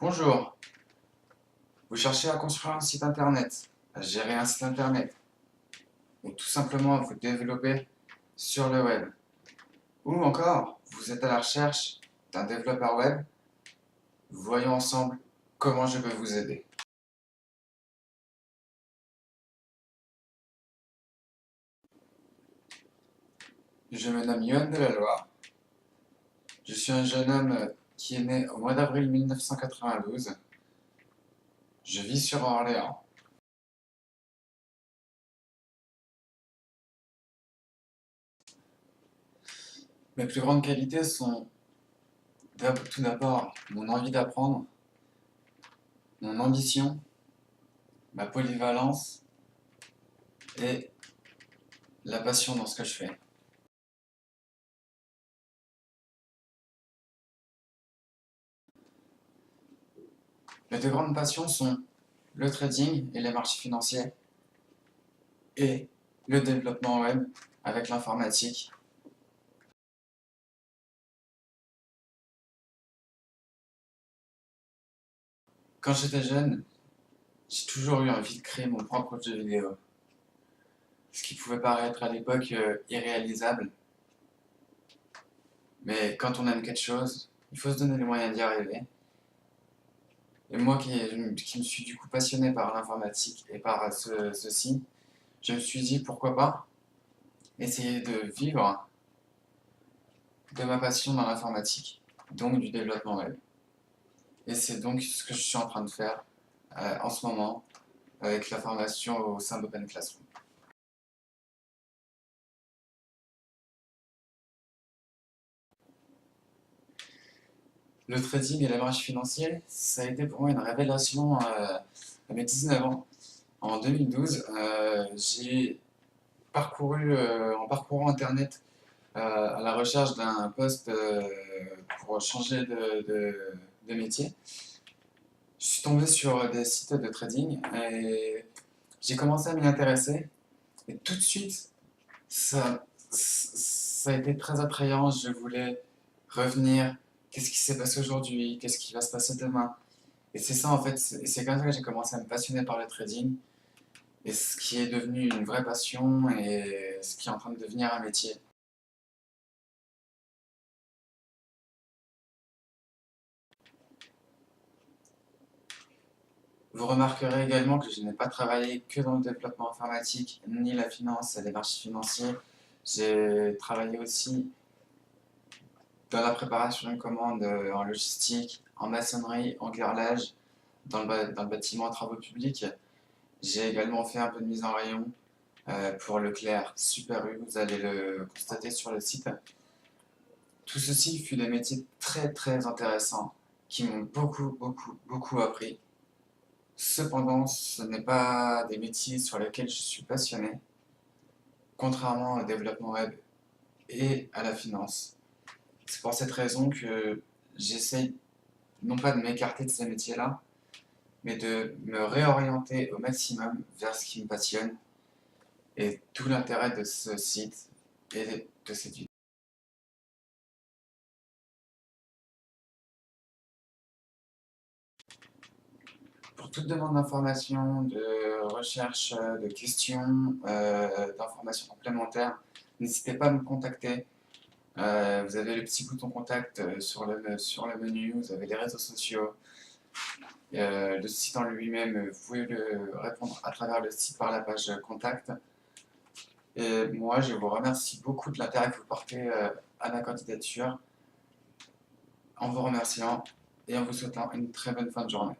Bonjour, vous cherchez à construire un site internet, à gérer un site internet, ou tout simplement à vous développer sur le web. Ou encore, vous êtes à la recherche d'un développeur web. Voyons ensemble comment je peux vous aider. Je me nomme Yoann Delalloy. Je suis un jeune homme qui est né au mois d'avril 1992. Je vis sur Orléans. Mes plus grandes qualités sont tout d'abord mon envie d'apprendre, mon ambition, ma polyvalence et la passion dans ce que je fais. Mes deux grandes passions sont le trading et les marchés financiers et le développement web avec l'informatique. Quand j'étais jeune, j'ai toujours eu envie de créer mon propre jeu vidéo. Ce qui pouvait paraître à l'époque irréalisable, mais quand on aime quelque chose, il faut se donner les moyens d'y arriver. Et moi qui me suis du coup passionné par l'informatique et par ceci, je me suis dit pourquoi pas essayer de vivre de ma passion dans l'informatique, donc du développement web. Et c'est donc ce que je suis en train de faire en ce moment avec la formation au sein d'Open Classroom. Le trading et les marchés financiers, ça a été pour moi une révélation à mes 19 ans. En 2012, j'ai parcouru, en parcourant Internet à la recherche d'un poste pour changer de métier, je suis tombé sur des sites de trading et j'ai commencé à m'y intéresser. Et tout de suite, ça a été très attrayant. Je voulais revenir. Qu'est-ce qui s'est passé aujourd'hui? Qu'est-ce qui va se passer demain? Et c'est ça en fait, c'est comme ça que j'ai commencé à me passionner par le trading. Et ce qui est devenu une vraie passion et ce qui est en train de devenir un métier. Vous remarquerez également que je n'ai pas travaillé que dans le développement informatique, ni la finance et les marchés financiers. J'ai travaillé aussi dans la préparation de commandes en logistique, en maçonnerie, en carrelage, dans le bâtiment travaux publics. J'ai également fait un peu de mise en rayon pour Leclerc Super U, vous allez le constater sur le site. Tout ceci fut des métiers très très intéressants qui m'ont beaucoup appris. Cependant, ce n'est pas des métiers sur lesquels je suis passionné, contrairement au développement web et à la finance. C'est pour cette raison que j'essaye non pas de m'écarter de ces métiers-là, mais de me réorienter au maximum vers ce qui me passionne. Et tout l'intérêt de ce site et de cette vidéo. Pour toute demande d'information, de recherche, de questions, d'informations complémentaires, n'hésitez pas à me contacter. Vous avez le petit bouton contact sur le menu, vous avez les réseaux sociaux. Le site en lui-même, vous pouvez le répondre à travers le site par la page contact. Et moi, je vous remercie beaucoup de l'intérêt que vous portez à ma candidature, en vous remerciant et en vous souhaitant une très bonne fin de journée.